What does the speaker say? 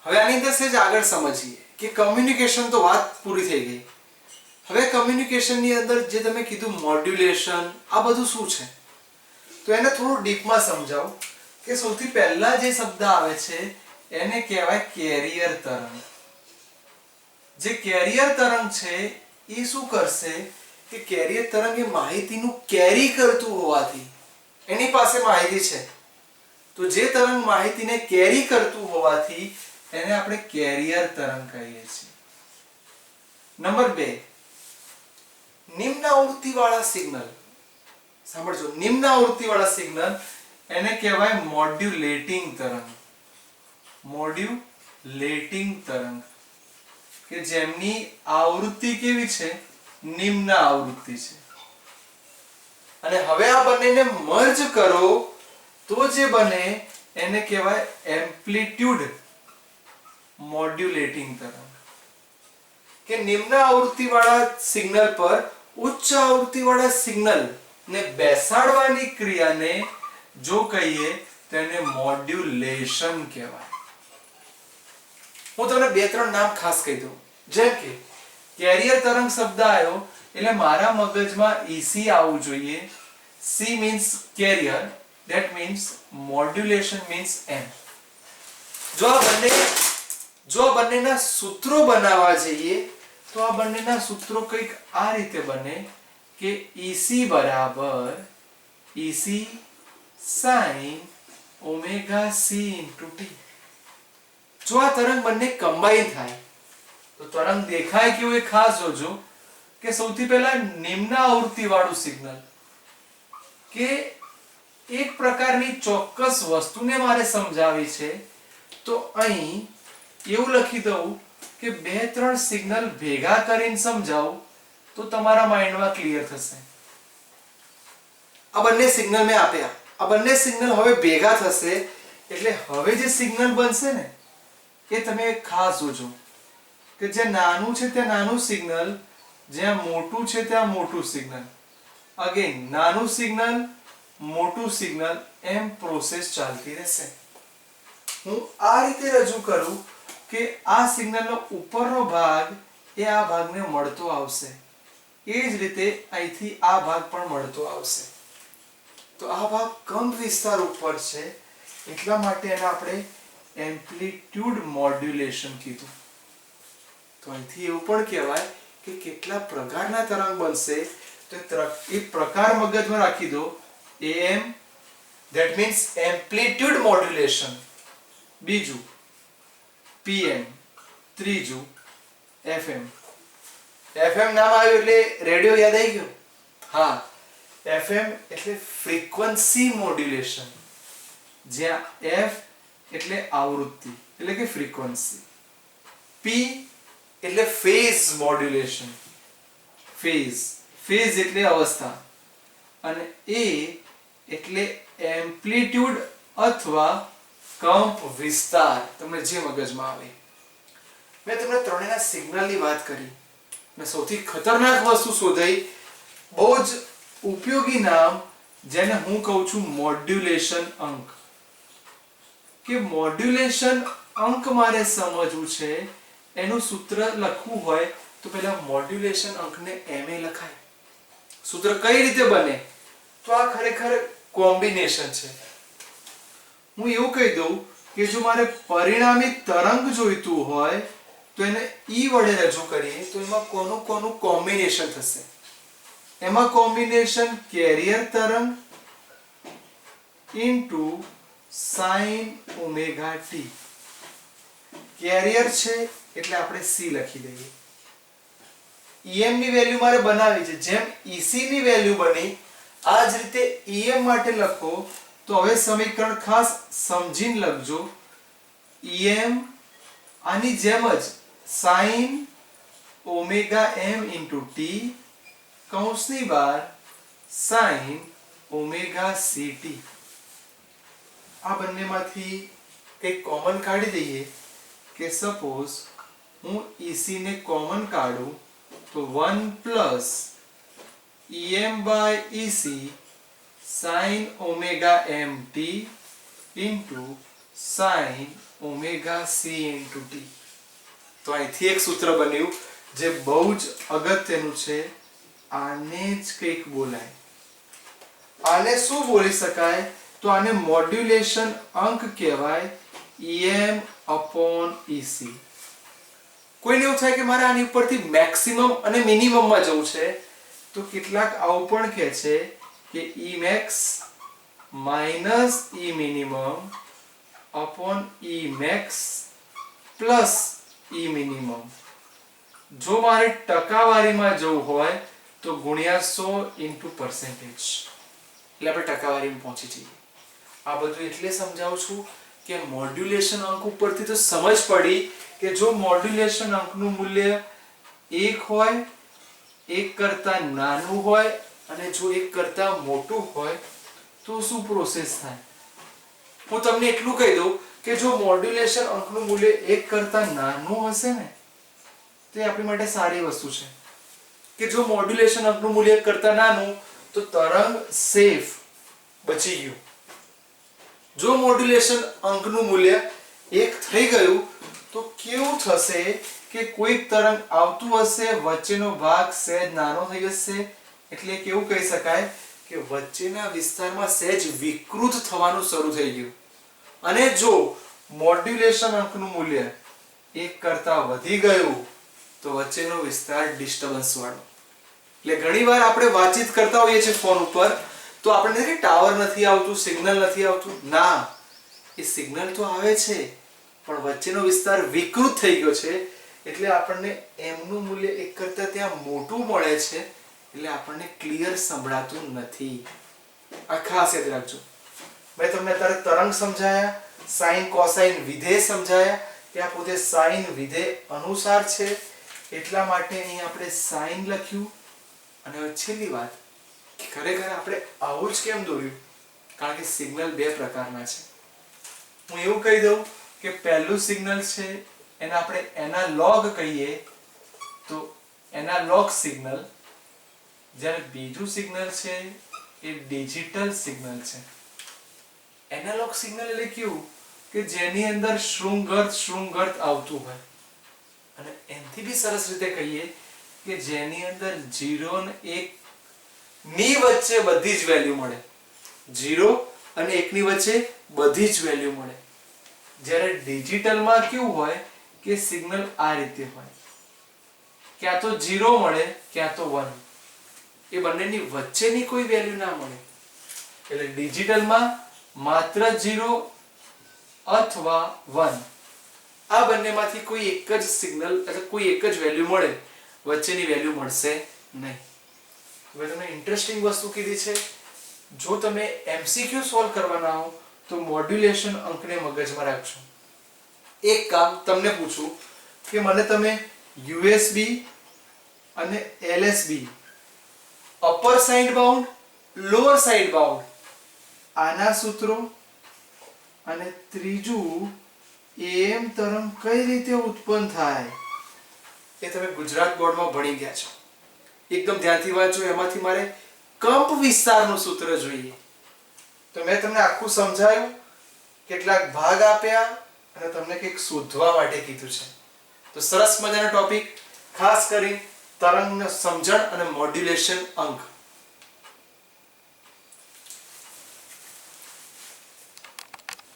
હવે આની અંદર સેજ આગળ સમજીએ કે કમ્યુનિકેશન તો વાત પૂરી થઈ ગઈ. હવે કમ્યુનિકેશન ની અંદર જે તમે કીધું મોડ્યુલેશન, આ બધું શું છે તો એને થોડું ડીપમાં સમજાવો કે સૌથી પહેલા જે શબ્દ આવે છે એને કહેવાય કેરિયર તરંગ. જે કેરિયર તરંગ છે એ શું કરશે કે કેરિયર તરંગ એ માહિતીનું કેરી કરતું હોવાથી એની પાસે માહિતી છે, તો જે તરંગ માહિતીને કેરી કરતું હોવાથી એને આપણે કેરિયર તરંગ કહીએ છીએ. નંબર 2, નિમ્ન આવૃત્તિ વાળા સિગ્નલ. સાંભળજો, નિમ્ન આવૃત્તિ વાળા સિગ્નલ એને કહેવાય મોડ્યુલેટિંગ તરંગ. મોડ્યુલેટિંગ તરંગ કે જેમની આવૃત્તિ કેવી છે? નિમ્ન આવૃત્તિ છે. અને હવે આ બંનેને મર્જ કરો તો જે બને એને કહેવાય એમ્પ્લિટ્યુડ મોડ્યુલેટિંગ તરંગ. કે નિમ્ન આવૃત્તિ વાળા સિગ્નલ પર ઉચ્ચ આવૃત્તિ વાળા સિગ્નલ ને બેસાડવાની ક્રિયાને જો કહીએ તો એને મોડ્યુલેશન કહેવાય. હું તમને 2-3 નામ ખાસ કહી દઉં. જેમ કે કેરિયર તરંગ શબ્દ આવ્યો એટલે મારા મગજમાં EC આવવું જોઈએ. C means carrier, that means modulation means M. જો આ બંનેના સૂત્રો બનાવવા જઈએ તો આ બંનેના સૂત્રો કંઈક આ રીતે બને કે EC બરાબર EC sin omega c into t. જો આ તરંગ બંને કમ્બાઈન થાય તો તરંગ દેખાય કેવું એ ખાસ જોજો કે સૌથી પહેલા નિમ્ન આવૃત્તિ વાળું સિગ્નલ કે એક પ્રકારની ચોક્કસ વસ્તુને મારે સમજાવી છે તો અહીં એવું લખી દઉં કે 2-3 સિગ્નલ ભેગા કરીને સમજાવું તો તમારા માઇન્ડમાં ક્લિયર થશે. આ બંને સિગ્નલ મેં આપ્યા, આ બંને સિગ્નલ હવે ભેગા થશે એટલે હવે જે સિગ્નલ બનશે ને એ તમે ખાસ જોજો કે જે નાનું છે ત્યાં નાનું સિગ્નલ, જ્યાં મોટું છે ત્યાં મોટું સિગ્નલ, અગેન નાનું સિગ્નલ મોટું સિગ્નલ, એમ પ્રોસેસ ચાલતી રહેશે. હું આ રીતે રજૂ કરું કે આ સિગ્નલનો ઉપરનો ભાગ એ આ ભાગને મળતો આવશે, એ જ રીતે અહીંથી આ ભાગ પણ મળતો આવશે. તો આ ભાગ કંપ વિસ્તાર ઉપર છે એટલા માટે એને આપણે એમ્પ્લિટ્યુડ મોડ્યુલેશન કીધું. તો અહીંથી એવું પણ કહેવાય કે કેટલા પ્રકારના તરંગ બનશે તો એ પ્રકાર મગજમાં રાખી દો. AM, that means amplitude modulation. બીજું PM, ત્રીજું FM. FM નામ આવ્યું એટલે રેડિયો યાદ આવી ગયો? હા, FM એટલે ફ્રીક્વન્સી મોડ્યુલેશન, જ્યાં F એટલે આવૃત્તિ એટલે કે ફ્રીક્વન્સી, P એટલે ફેઝ મોડ્યુલેશન, ફેઝ એટલે અવસ્થા, અને A એટલે એમ્પ્લિટ્યુડ અથવા કંપ વિસ્તાર, તમને જે મગજમાં આવે. મેં તમને ત્રણેયના સિગ્નલની વાત કરી. મેં સૌથી ખતરનાક વસ્તુ શોધાઈ, બહુ જ ઉપયોગી નામ, જેને હું કહું છું મોડ્યુલેશન અંક. કે મોડ્યુલેશન અંક મારે સમજવું છે, એનું સૂત્ર લખવું હોય તો પહેલા મોડ્યુલેશન અંકને MA લખાય. સૂત્ર કઈ રીતે બને તો આ ખરેખર કોમ્બિનેશન છે. હું એવું કહી દઉં કે જો મારે પરિણામી તરંગ જોઈતું હોય તો એને E વડે રજૂ કરીએ તો એમાં કોનું કોમ્બિનેશન થશે? એમાં કોમ્બિનેશન કેરિયર તરંગ into sin omega t. Carrier છે એટલે આપણે C લખી દઈએ. EM ની વેલ્યુ મારે બનાવી છે, જેમ EC ની વેલ્યુ બની આ જ રીતે EM માટે લખો. તો હવે સમીકરણ ખાસ સમજીને લખજો. EM આની જેમ જ sin omega m into t કૌંસની બહાર sin omega ct. આ બંનેમાંથી કંઈક કોમન કાઢી દઈએ કે સપોઝ હું EC ને કોમન કાઢું તો 1 plus EM by EC sin omega mt into sin omega c into t. તો અહીંથી એક સૂત્ર બન્યું જે બહુ જ અગત્યનું છે. આને જ કંઈક બોલાય. આને શું બોલી શકાય? તો આને મોડ્યુલેશન અંક કહેવાય. em upon ec. કોઈને એવું થાય કે મારે આની ઉપરથી મેક્સિમમ અને મિનિમમ માં જવું છે, તો કેટલાક આવું પણ કહે છે કે e max minus e minimum upon e max plus e minimum. જો મારે ટકાવારીમાં જવું હોય તો ગુણ્યા 100 into percentage, એટલે આપણે ટકાવારીમાં પહોંચી જઈએ. આ બધું એટલે સમજાવું છું કે મોડ્યુલેશન અંક ઉપરથી તો સમજ પડી કે જો મોડ્યુલેશન અંકનું મૂલ્ય 1 હોય, 1 કરતા નાનું હોય અને જો 1 કરતા મોટું હોય તો શું પ્રોસેસ થાય. હું તમને એટલું કહી દઉં કે જો મોડ્યુલેશન અંકનું મૂલ્ય 1 કરતા નાનું હશે ને, તે આપણી માટે સારી વસ્તુ છે કે જો મોડ્યુલેશન અંકનું મૂલ્ય 1 કરતા નાનું, તો તરંગ સેફ બચી ગયું. જો મોડ્યુલેશન અંકનું મૂલ્ય 1 થઈ ગયું તો કેવું થશે કે કોઈક તરંગ આવતું હશે, વચ્ચેનો ભાગ સહેજ નાનો થઈ જશે, એટલે કેવું કહી શકાય કે વચ્ચેના વિસ્તારમાં સહેજ વિકૃત થવાનું શરૂ થઈ ગયું. અને જો મોડ્યુલેશન અંકનું મૂલ્ય 1 કરતા વધી ગયું તો વચ્ચેનો વિસ્તાર ડિસ્ટર્બન્સ વાળો. એટલે ઘણીવાર આપણે વાતચીત કરતા હોઈએ છીએ ફોન ઉપર, તો આપણને કે ટાવર નથી આવતું, સિગ્નલ નથી આવતું. ના, એ સિગ્નલ તો આવે છે પણ વચ્ચેનો વિસ્તાર વિકૃત થઈ ગયો છે, એટલે આપણને એમનું મૂલ્ય 1 કરતા ત્યાં મોટું મળે છે, એટલે આપણને ક્લિયર સંભળાતું નથી. આ ખાસ યાદ રાખજો. મેં તમને અત્યારે તરંગ સમજાયા, સાઇન કોસાઇન વિધેય સમજાયા કે આ પોતે સાઇન વિધેય અનુસાર છે, એટલા માટે અહીં આપણે સાઇન લખ્યું. અને હવે છેલ્લી વાત, ખરેખર આપણે આવું જ કેમ દોર્યું? કારણ કે સિગ્નલ બે પ્રકારના છે. હું એવું કહી દઉં કે પહેલું સિગ્નલ છે એને આપણે એનાલોગ કહીએ, તો એનાલોગ સિગ્નલ. જ્યારે બીજું સિગ્નલ છે એ ડિજિટલ સિગ્નલ છે. એનાલોગ સિગ્નલ એટલે કેવું કે જેની અંદર શૃંગર્થ આવતું હોય, અને એનાથી બી સરસ રીતે કહીએ કે જેની અંદર 0 અને 1 ની વચ્ચે બધી જ વેલ્યુ મળે. 0 અને 1 ની વચ્ચે બધી જ વેલ્યુ મળે. જ્યારે ડિજિટલમાં કેવું હોય કે સિગ્નલ આ રીતે હોય, ક્યાં તો 0 મળે ક્યાં તો 1. એ બંનેની વચ્ચેની કોઈ વેલ્યુ ના મળે. એટલે ડિજિટલમાં માત્ર 0 અથવા 1, આ બંનેમાંથી કોઈ એક જ સિગ્નલ એટલે કોઈ એક જ વેલ્યુ મળે, વચ્ચેની વેલ્યુ મળશે નહીં. હવે તમને ઇન્ટરેસ્ટિંગ વસ્તુ કીધી છે, જો તમે MCQ સોલ્વ કરવાના હો તો મોડ્યુલેશન અંકને મગજમાં રાખજો. એક કામ તમને પૂછું કે મને તમે USB અને LSB, upper side bound, lower side bound, આના સૂત્રો અને ત્રીજું AM તરંગ કઈ રીતે ઉત્પન્ન થાય એ તમે ગુજરાત બોર્ડમાં ભણી ગયા છો. એકદમ ધ્યાનથી વાંચો. એમાંથી મારે કંપ વિસ્તારનું સૂત્ર જોઈએ. તો મેં તમને આખું સમજાયું, કેટલાક ભાગ આપ્યા અને તમને કંઈક શોધવા માટે કીધું છે. તો સરસ મજાનો ટોપિક, ખાસ કરી તરંગનો સમજણ અને મોડ્યુલેશન અંક.